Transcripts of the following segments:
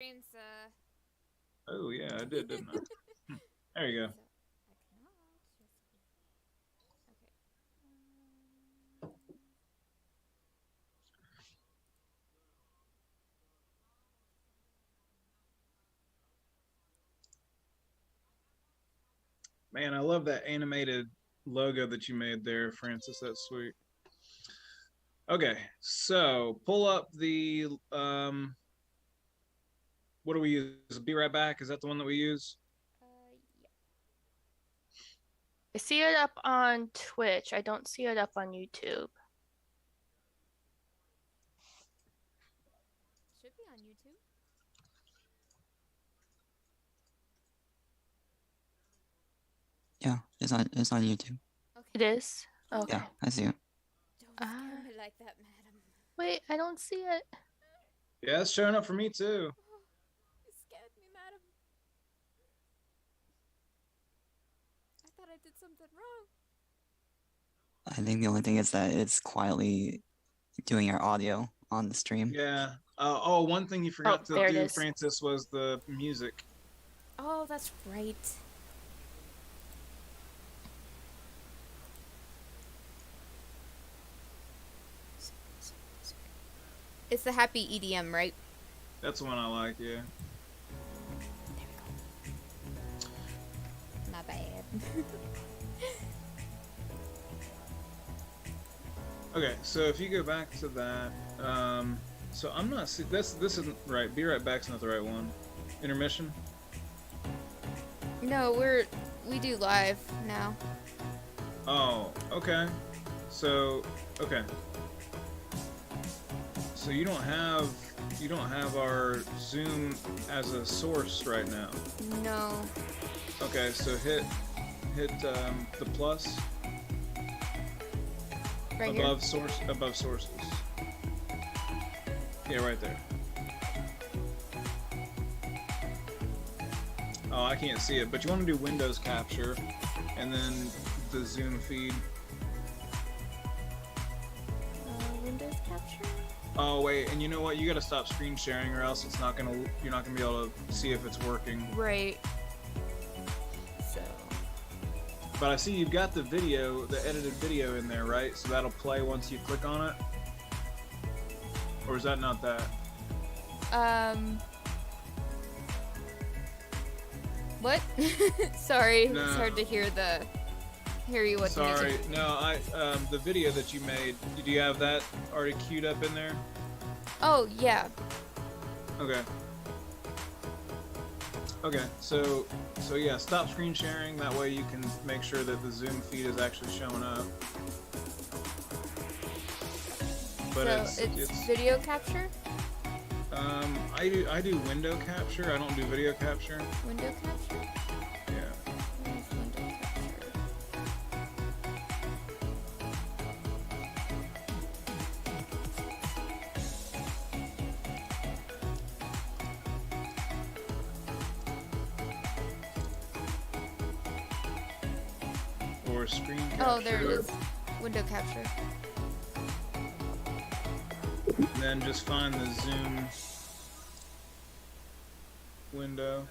Experience, Oh yeah, I did, didn't I? There you go. so I cannot just okay. Man, I love that animated logo that you made there, Francis. That's sweet. Okay, so pull up the what do we use? Be right back. Is that the one that we use? Yeah. I see it up on Twitch. I don't see it up on YouTube. Should be on YouTube. Yeah, it's on YouTube. Okay. It is? Okay. Yeah, I see it. Don't scare Ah. me like that, madam. Wait, I don't see it. Yeah, it's showing up for me too. Oh, you scared me, madam. I thought I did something wrong. I think the only thing is that it's quietly doing your audio on the stream. Yeah. Oh, one thing you forgot to there it do, is. Francis, was the music. Oh, that's right. It's the happy EDM, right? That's the one I like. Yeah. Not bad. Okay, so if you go back to that, so I'm not see this isn't right. Be right back's not the right one. Intermission. No, we do live now. Oh, okay. So okay. So you don't have our Zoom as a source right now. No. Okay, so hit the plus Right above sources. Yeah, right there. Oh, I can't see it, but you want to do Windows capture and then the Zoom feed. Windows capture? Oh wait, and you know what? You gotta stop screen sharing, or else you're not gonna be able to see if it's working. Right. So. But I see you've got the video, the edited video in there, right? So that'll play once you click on it. Or is that not that? What? Sorry, No. it's hard to hear you. What? Sorry, no. The video that you made. Do you have that already queued up in there? Oh yeah. Okay. Okay, so yeah, stop screen sharing. That way you can make sure that the Zoom feed is actually showing up. But So it's video capture. I do window capture. I don't do video capture. Window capture. Yeah. Where's window capture? Or screen capture. Oh, there it is. Window capture. And then just find the Zoom window.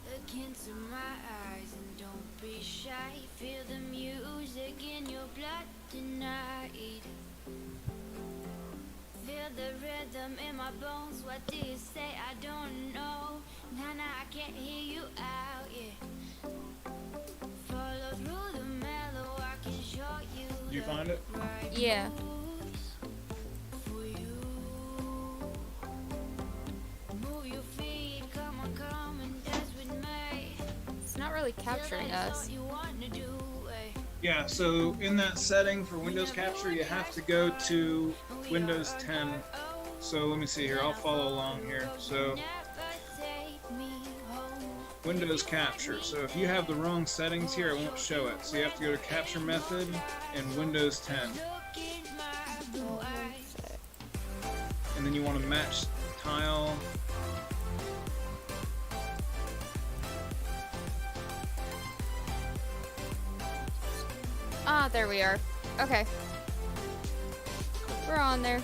Look into my eyes and don't be shy. Feel the music in your blood tonight. Feel the rhythm in my bones. What do you say? I don't know. Nah, I can't hear you out, yeah. Follow through the mellow, I can show you. Did you find it? Right Yeah. moves for you. Move your feet, come and dance with me. It's not really capturing us. Yeah, so in that setting for Windows capture, you have to go to Windows 10. So let me see here, I'll follow along here. So Windows capture. So if you have the wrong settings here, it won't show it. So you have to go to capture method in Windows 10. And then you want to match tile. Ah, there we are. Okay. We're on there.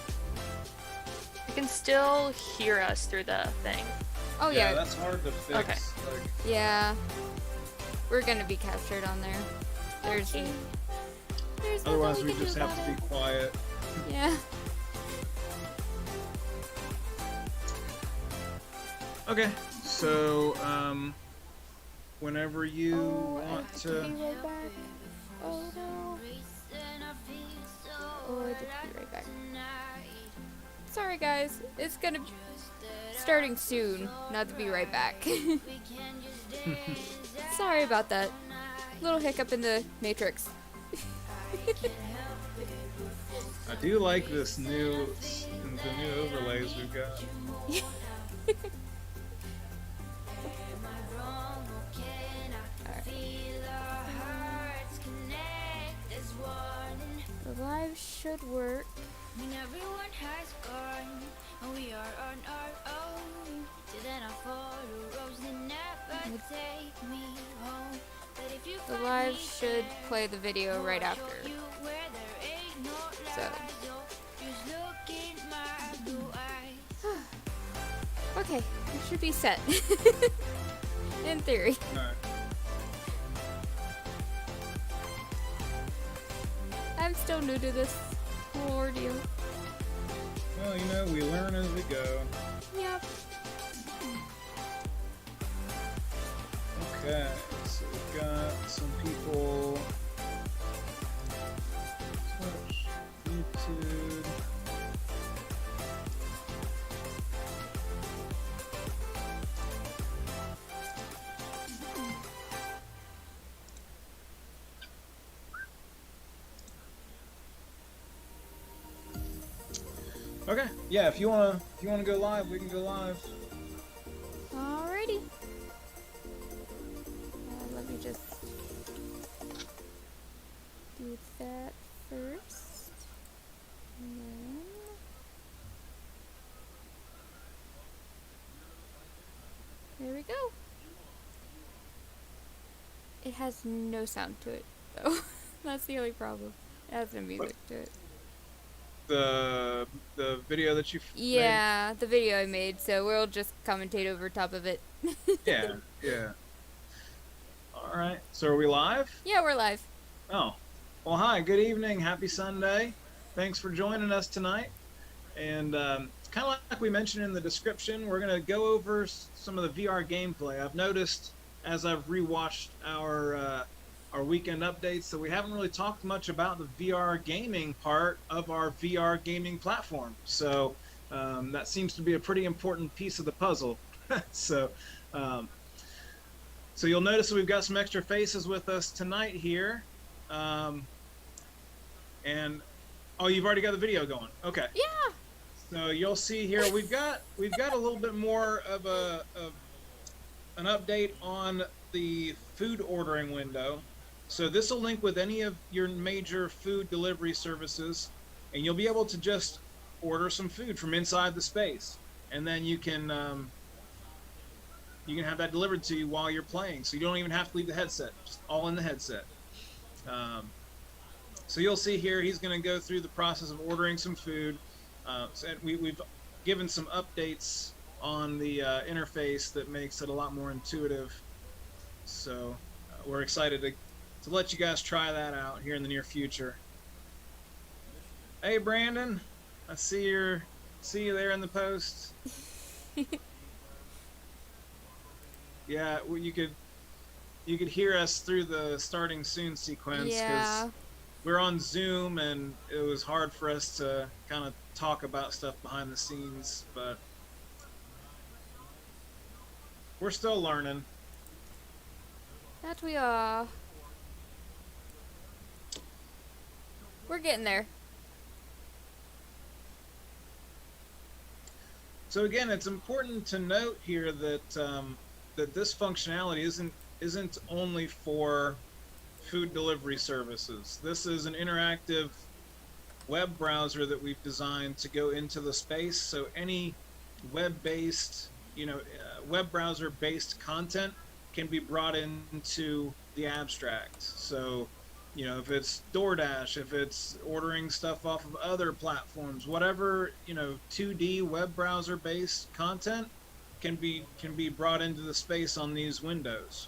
You can still hear us through the thing. Oh, Yeah, yeah. that's hard to fix. Okay. Like, Yeah. We're gonna be captured on there. There's nothing otherwise, we can do just have about to it. be quiet. Yeah. Okay, so whenever you want I to. have be right back. Oh no. Oh, I have to be right back. Sorry guys, it's gonna be starting soon. Not to be right back. Sorry about that. Little hiccup in the matrix. I do like the new overlays we've got. The live should work. When everyone has gone and we are on our own, till then I follow roads that never take me home. But if you The find live me should dead, play the video right I'll show after. you where there ain't no So. lies, oh, just look in my blue eyes. Okay, it should be set. In theory. Alright. I'm still new to this whole ordeal. Well, you know, we learn as we go. Yep. Okay, so we've got some people. Twitch, YouTube. Okay, yeah. If you wanna go live, we can go live. Alrighty. Let me just do that first. And then... There we go. It has no sound to it, though. That's the only problem. It has no music to it. The video that you Yeah, the video I made, so we'll just commentate over top of it. made? Yeah. All right. So are we live? Yeah, we're live. Oh, well, hi. Good evening. Happy Sunday. Thanks for joining us tonight. And kind of like we mentioned in the description, we're gonna go over some of the VR gameplay. I've noticed as I've rewatched our weekend updates that we haven't really talked much about the VR gaming part of our VR gaming platform. So that seems to be a pretty important piece of the puzzle. So you'll notice that we've got some extra faces with us tonight here. And oh, you've already got the video going. Okay. Yeah. So you'll see here we've got a little bit more of an update on the food ordering window. So this will link with any of your major food delivery services, and you'll be able to just order some food from inside the space, and then you can have that delivered to you while you're playing. So you don't even have to leave the headset; just all in the headset. So you'll see here he's going to go through the process of ordering some food. So we've given some updates on the interface that makes it a lot more intuitive. So we're excited to let you guys try that out here in the near future. Hey Brandon, I see you there in the post. Yeah, well, you could hear us through the starting soon sequence because Yeah. we're on Zoom and it was hard for us to kind of talk about stuff behind the scenes, but we're still learning. That we are. We're getting there. So again, it's important to note here that that this functionality isn't only for food delivery services. This is an interactive web browser that we've designed to go into the space. So any web-based, web browser-based content can be brought into the abstract. So You know, if it's DoorDash, if it's ordering stuff off of other platforms, whatever, 2D web browser based content can be brought into the space on these windows.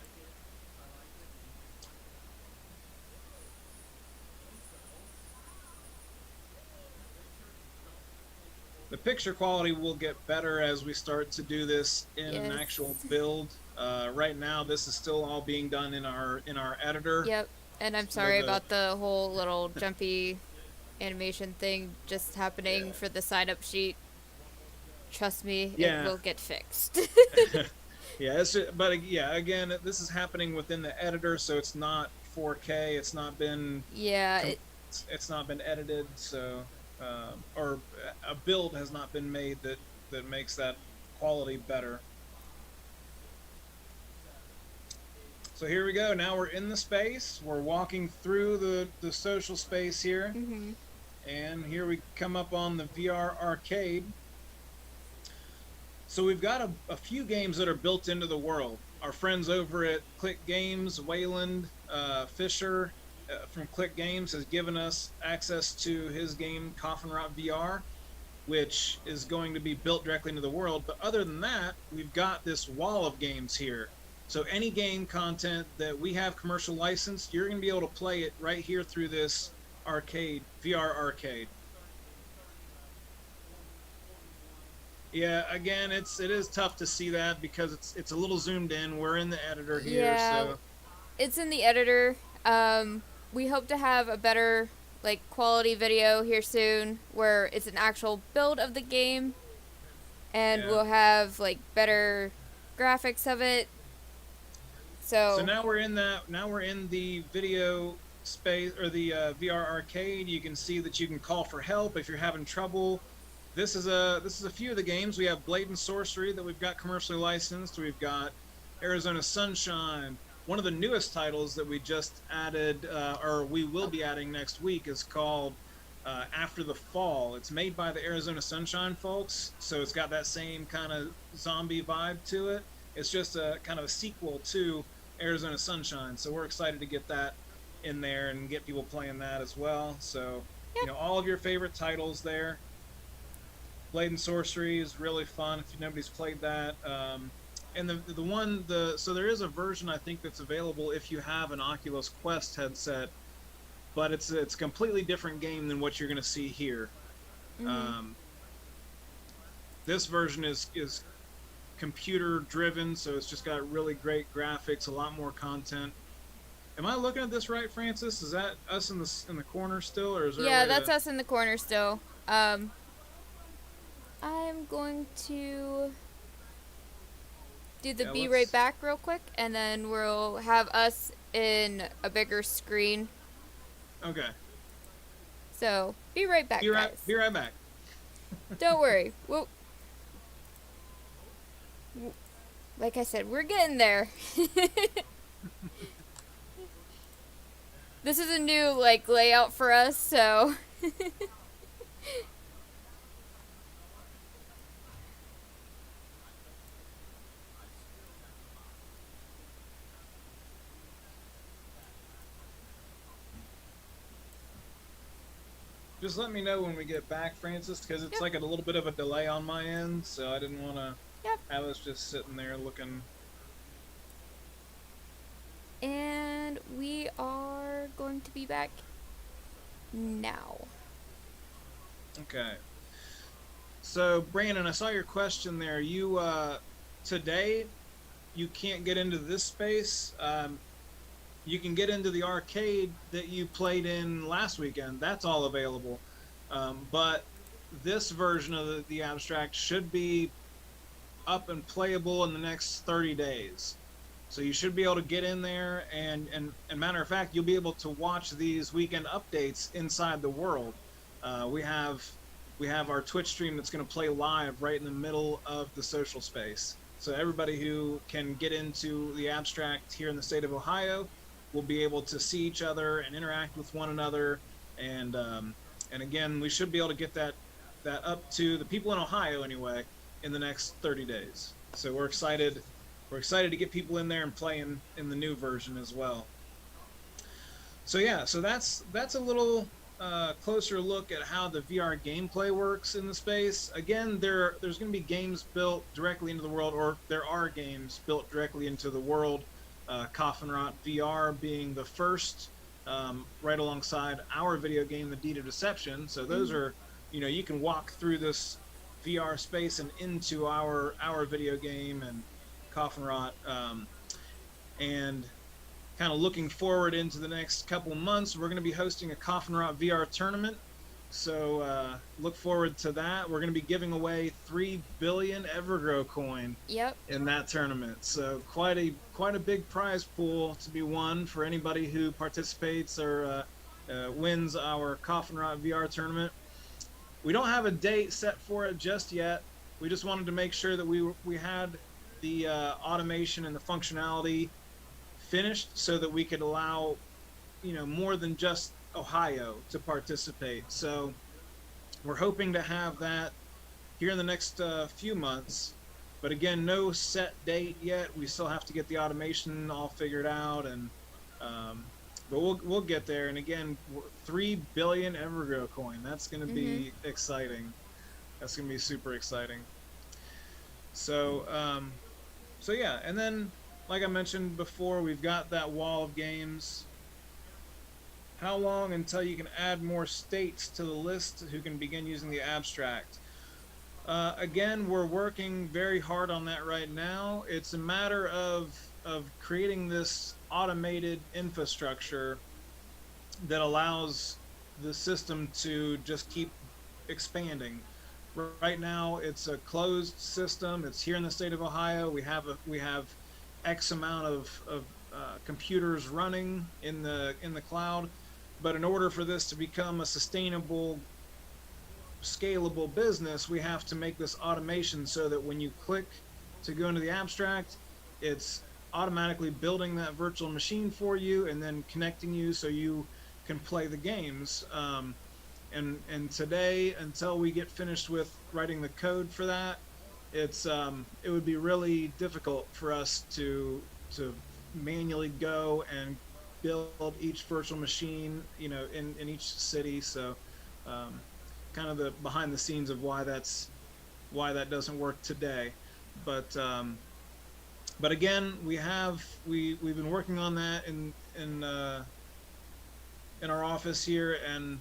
The picture quality will get better as we start to do this in an Yes. actual build. Right now, this is still all being done in our editor. Yep. And I'm So sorry the- about the whole little jumpy animation thing just happening Yeah. for the sign up sheet. Trust me, Yeah. it will get fixed. Yeah, again, this is happening within the editor, so it's not 4K. It's not been yeah, it's not been edited, so or a build has not been made that makes that quality better. So here we go. Now we're in the space. We're walking through the social space here, hmm and here we come up on the VR arcade. So we've got a few games that are built into the world. Our friends over at Click Games, Wayland Fisher from Click Games, has given us access to his game Coffin VR, which is going to be built directly into the world. But other than that, we've got this wall of games here. So any game content that we have commercial licensed, you're going to be able to play it right here through this arcade, VR arcade. Yeah, again, it is tough to see that because it's a little zoomed in. We're in the editor here, Yeah. so it's in the editor. We hope to have a better quality video here soon where it's an actual build of the game, and Yeah. we'll have better graphics of it. So now we're in that. Now we're in the video space or the VR arcade. You can see that you can call for help if you're having trouble. This is a few of the games. We have Blade and Sorcery that we've got commercially licensed. We've got Arizona Sunshine. One of the newest titles that we just added, or we will be adding next week, is called After the Fall. It's made by the Arizona Sunshine folks, so it's got that same kind of zombie vibe to it. It's just a kind of a sequel to Arizona Sunshine, so we're excited to get that in there and get people playing that as well. So, all of your favorite titles there. Blade and Sorcery is really fun if nobody's played that. And so there is a version I think that's available if you have an Oculus Quest headset, but it's a completely different game than what you're going to see here. This version is computer driven, so it's just got really great graphics, a lot more content. Am I looking at this right, Francis? Is that us in the corner still, or is there? yeah, that's us in the corner still. I'm going to do the Yeah, be let's- right back real quick, and then we'll have us in a bigger screen. Okay. So be right back, guys. Be right back. Don't worry. Like I said, we're getting there. This is a new layout for us, so Just let me know when we get back, Francis, because it's Yep. a little bit of a delay on my end, so I didn't want to Yep. have us just sitting there looking. and we are going to be back now. Okay. So, Brandon, I saw your question there. You, today, you can't get into this space. You can get into the arcade that you played in last weekend. That's all available. But this version of the abstract should be up and playable in the next 30 days. So you should be able to get in there, and matter of fact, you'll be able to watch these weekend updates inside the world. We have our Twitch stream that's going to play live right in the middle of the social space. So everybody who can get into the abstract here in the state of Ohio will be able to see each other and interact with one another. And again, we should be able to get that up to the people in Ohio anyway in the next 30 days. So we're excited. We're excited to get people in there and play in the new version as well. So yeah, so that's a little closer look at how the VR gameplay works in the space. Again, there's going to be games built directly into the world, or there are games built directly into the world. Coffin Rot VR being the first, right alongside our video game, The Deed of Deception. So those are, you can walk through this VR space and into our video game and Coffin Rot, and kind of looking forward into the next couple months, we're going to be hosting a Coffin Rot VR tournament. So look forward to that. We're going to be giving away 3 billion Evergrow coin Yep. in that tournament. So quite a big prize pool to be won for anybody who participates or wins our Coffin Rot VR tournament. We don't have a date set for it just yet. We just wanted to make sure that we had the automation and the functionality finished so that we could allow, more than just Ohio to participate. So we're hoping to have that here in the next few months. But again, no set date yet. We still have to get the automation all figured out, and but we'll get there. And again, 3 billion Evergrow coin. That's going to be exciting. That's going to be super exciting. So so yeah, and then, like I mentioned before, we've got that wall of games. How long until you can add more states to the list who can begin using the abstract? Again, we're working very hard on that right now. It's a matter of creating this automated infrastructure that allows the system to just keep expanding. Right now, it's a closed system. It's here in the state of Ohio. We have X amount of computers running in the cloud, but in order for this to become a sustainable, scalable business, we have to make this automation so that when you click to go into the abstract, it's automatically building that virtual machine for you and then connecting you so you can play the games. And today, until we get finished with writing the code for that, it would be really difficult for us to manually go and build each virtual machine, in each city. So kind of the behind the scenes of why that doesn't work today. But again, we've been working on that in our office here, and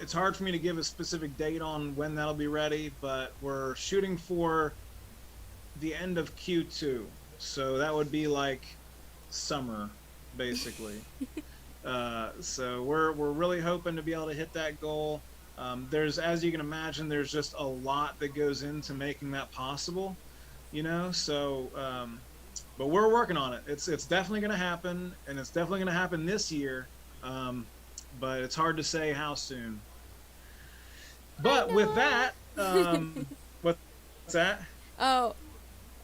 it's hard for me to give a specific date on when that'll be ready, but we're shooting for the end of Q2. So that would be like summer, basically. So we're really hoping to be able to hit that goal. As you can imagine, there's just a lot that goes into making that possible, so but we're working on it. It's definitely going to happen, and it's definitely going to happen this year. But it's hard to say how soon. But with that, what's that? Oh,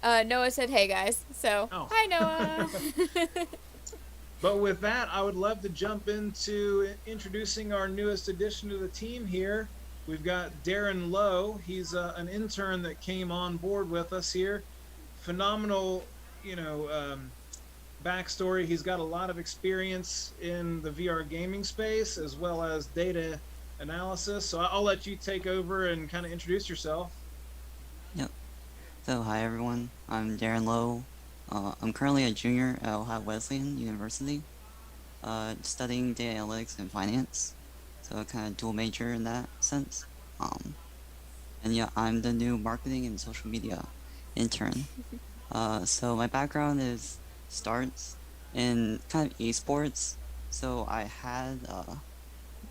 Noah said, "Hey guys." So, Hi Noah. But with that, I would love to jump into introducing our newest addition to the team here. We've got Darren Lowe. He's an intern that came on board with us here. Phenomenal, backstory. He's got a lot of experience in the VR gaming space as well as data analysis. So I'll let you take over and kind of introduce yourself. Yep. So hi everyone, I'm Darren Lowe. I'm currently a junior at Ohio Wesleyan University, studying data analytics and finance. So kind of dual major in that sense. And yeah, I'm the new marketing and social media intern. So my background starts in kind of esports. So I had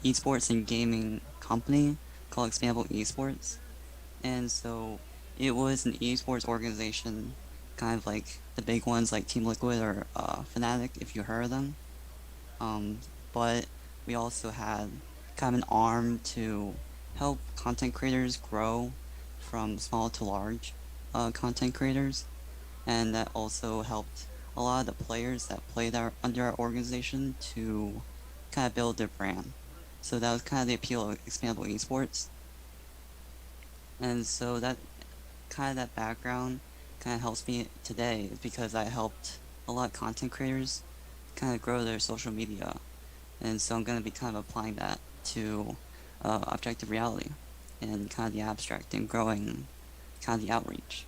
esports and gaming company called Expandable Esports, and so it was an esports organization, kind of like the big ones like Team Liquid or Fnatic, if you heard of them. But we also had kind of an arm to help content creators grow from small to large content creators, and that also helped a lot of the players that played under our organization to kind of build their brand. So that was kind of the appeal of Expandable Esports. And so that background kind of helps me today, because I helped a lot of content creators kind of grow their social media, and so I'm going to be kind of applying that to objective reality and kind of the abstract and growing kind of the outreach.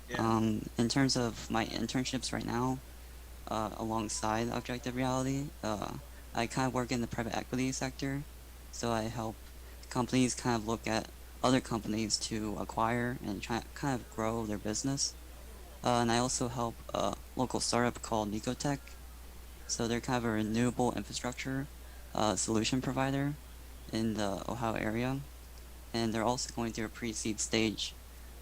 Yeah. In terms of my internships right now, alongside objective reality, I kind of work in the private equity sector, so I help companies kind of look at other companies to acquire and try kind of grow their business. And I also help a local startup called Nicotech. So they're kind of a renewable infrastructure solution provider in the Ohio area, and they're also going through a pre-seed stage.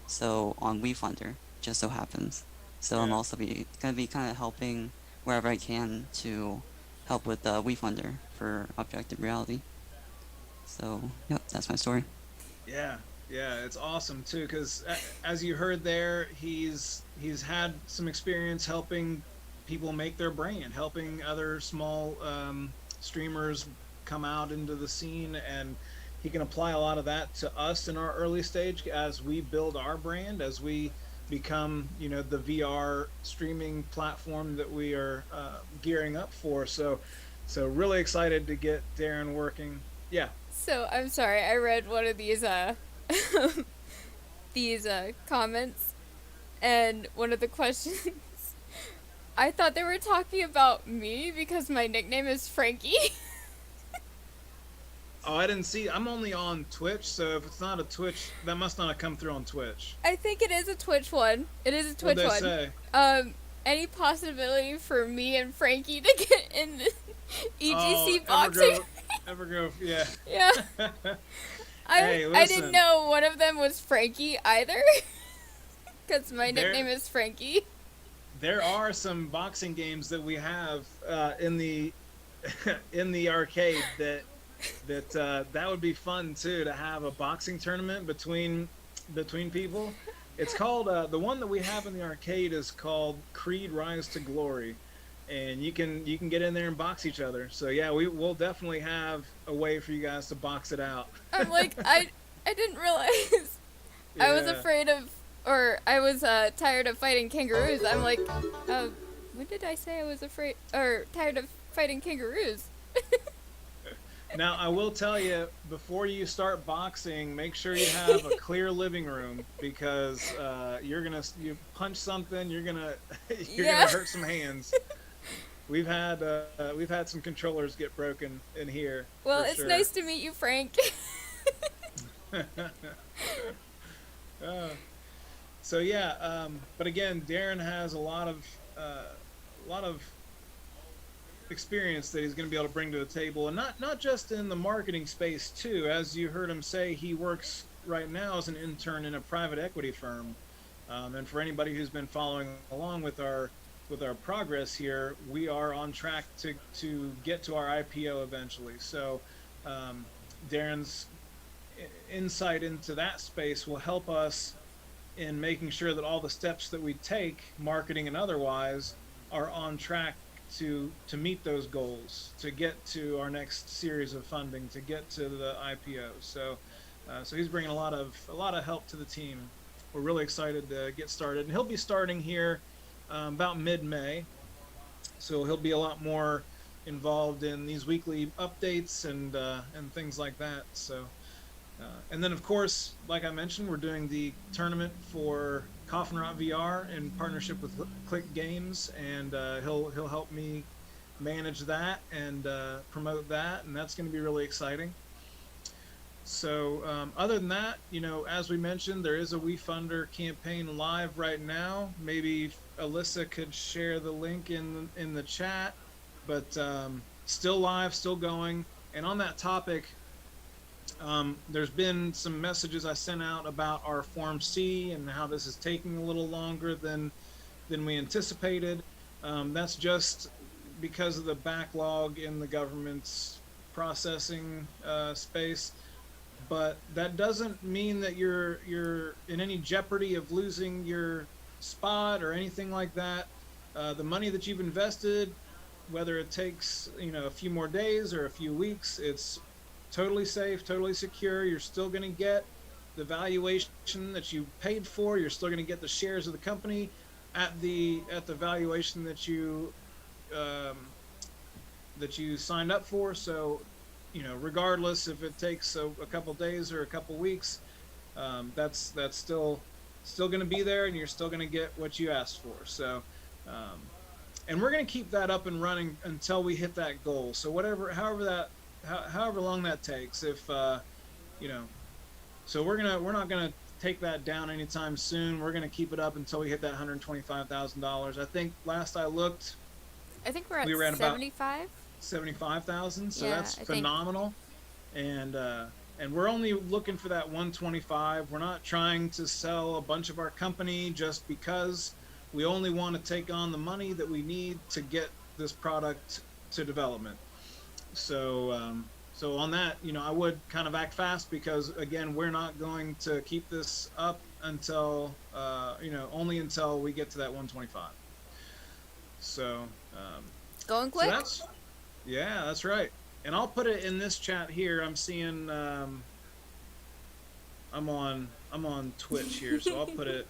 So on WeFunder, just so happens. So I'm Yeah. also gonna be kind of helping wherever I can to help with WeFunder for objective reality. So yep, that's my story. Yeah, yeah, it's awesome too because as you heard there, he's had some experience helping people make their brand, helping other small streamers come out into the scene, and he can apply a lot of that to us in our early stage as we build our brand, as we become, the VR streaming platform that we are gearing up for. So really excited to get Darren working. Yeah. So I'm sorry, I read one of these these comments, and one of the questions, I thought they were talking about me because my nickname is Frankie. Oh, I didn't see. I'm only on Twitch, so if it's not a Twitch, that must not have come through on Twitch. I think it is a Twitch one. It is a Twitch What'd they one. say? Any possibility for me and Frankie to get in the EGC Oh, boxing? Evergrove, yeah. Yeah. Hey, I didn't listen. know one of them was Frankie either. Because my There- nickname is Frankie. There are some boxing games that we have in the in the arcade that would be fun too, to have a boxing tournament between people. It's called the one that we have in the arcade is called Creed Rise to Glory, and you can get in there and box each other. So yeah, we'll definitely have a way for you guys to box it out. I'm like, I didn't realize. I was Yeah. afraid of, or I was tired of fighting kangaroos. I'm like, when did I say I was afraid, or tired of fighting kangaroos? Now, I will tell you, before you start boxing, make sure you have a clear living room, because you punch something, you're gonna Yeah. hurt some hands. We've had some controllers get broken in here. Well, for it's sure. nice to meet you, Frank. Uh, so yeah, but again, Darren has a lot of experience that he's going to be able to bring to the table, and not just in the marketing space too. As you heard him say, he works right now as an intern in a private equity firm. And for anybody who's been following along with our progress here, we are on track to get to our IPO eventually. So Darren's insight into that space will help us in making sure that all the steps that we take, marketing and otherwise, are on track to meet those goals, to get to our next series of funding, to get to the IPO. So he's bringing a lot of help to the team. We're really excited to get started, and he'll be starting here about mid-May. So he'll be a lot more involved in these weekly updates and things like that. So. And then, of course, like I mentioned, we're doing the tournament for Coffin VR in partnership with Click Games, and he'll help me manage that and promote that, and that's going to be really exciting. So other than that, as we mentioned, there is a WeFunder campaign live right now. Maybe Alyssa could share the link in the chat, but still live, still going. And on that topic, there's been some messages I sent out about our Form C and how this is taking a little longer than we anticipated. That's just because of the backlog in the government's processing space. But that doesn't mean that you're in any jeopardy of losing your spot or anything like that. The money that you've invested, whether it takes a few more days or a few weeks, it's totally safe, totally secure. You're still going to get the valuation that you paid for. You're still going to get the shares of the company at the valuation that you that you signed up for. So, regardless if it takes a couple days or a couple weeks, that's still going to be there, and you're still going to get what you asked for. So, and we're going to keep that up and running until we hit that goal. So however long that takes, if so we're not gonna take that down anytime soon. We're gonna keep it up until we hit that $125,000. I think last I looked, I think we're we at ran about 75. 75,000. So Yeah, that's I think. phenomenal. And we're only looking for that 125. We're not trying to sell a bunch of our company just because. We only want to take on the money that we need to get this product to development. So, so on that, I would kind of act fast, because again, we're not going to keep this up until, only until we get to that 125. So, It's going quick. so that's right. And I'll put it in this chat here. I'm seeing, I'm on Twitch here, so I'll put it.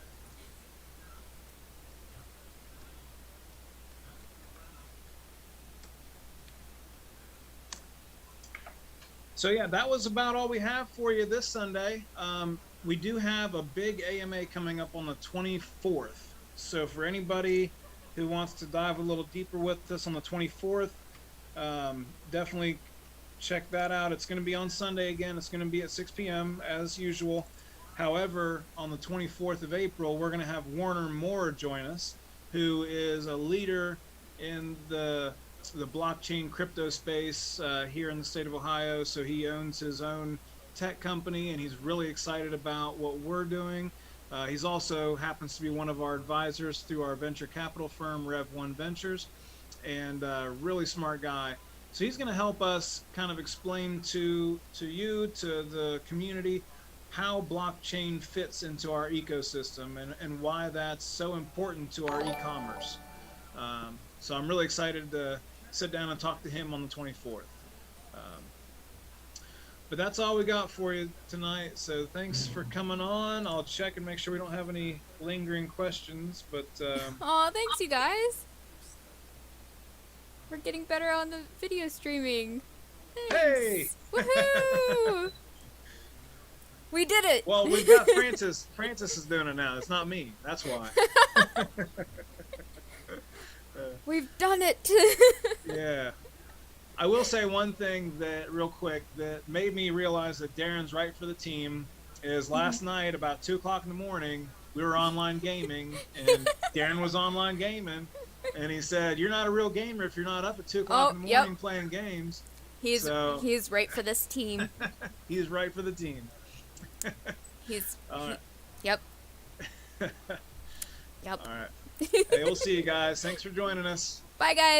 So yeah, that was about all we have for you this Sunday. We do have a big AMA coming up on the 24th. So for anybody who wants to dive a little deeper with us on the 24th, definitely check that out. It's going to be on Sunday again. It's going to be at 6 p.m. as usual. However, on the 24th of April, we're going to have Warner Moore join us, who is a leader in the blockchain crypto space here in the state of Ohio. So he owns his own tech company, and he's really excited about what we're doing. He's also happens to be one of our advisors through our venture capital firm, Rev1 Ventures, and really smart guy. So he's going to help us kind of explain to you, to the community, how blockchain fits into our ecosystem and why that's so important to our e-commerce. So I'm really excited to sit down and talk to him on the 24th. But that's all we got for you tonight. So thanks for coming on. I'll check and make sure we don't have any lingering questions. But Aw, thanks you guys. We're getting better on the video streaming. hey, Thanks. Woohoo! We did it. well, we've got Francis. Francis is doing it now. It's not me. That's why. We've done it. Yeah. I will say one thing that real quick that made me realize that Darren's right for the team is last night about 2 o'clock in the morning, we were online gaming, and Darren was online gaming, and he said, "You're not a real gamer if you're not up at 2 o'clock in the morning playing games." He's right for this team. He's right for the team. All right. Yep. Yep. All right. Hey, we'll see you guys. Thanks for joining us. Bye guys.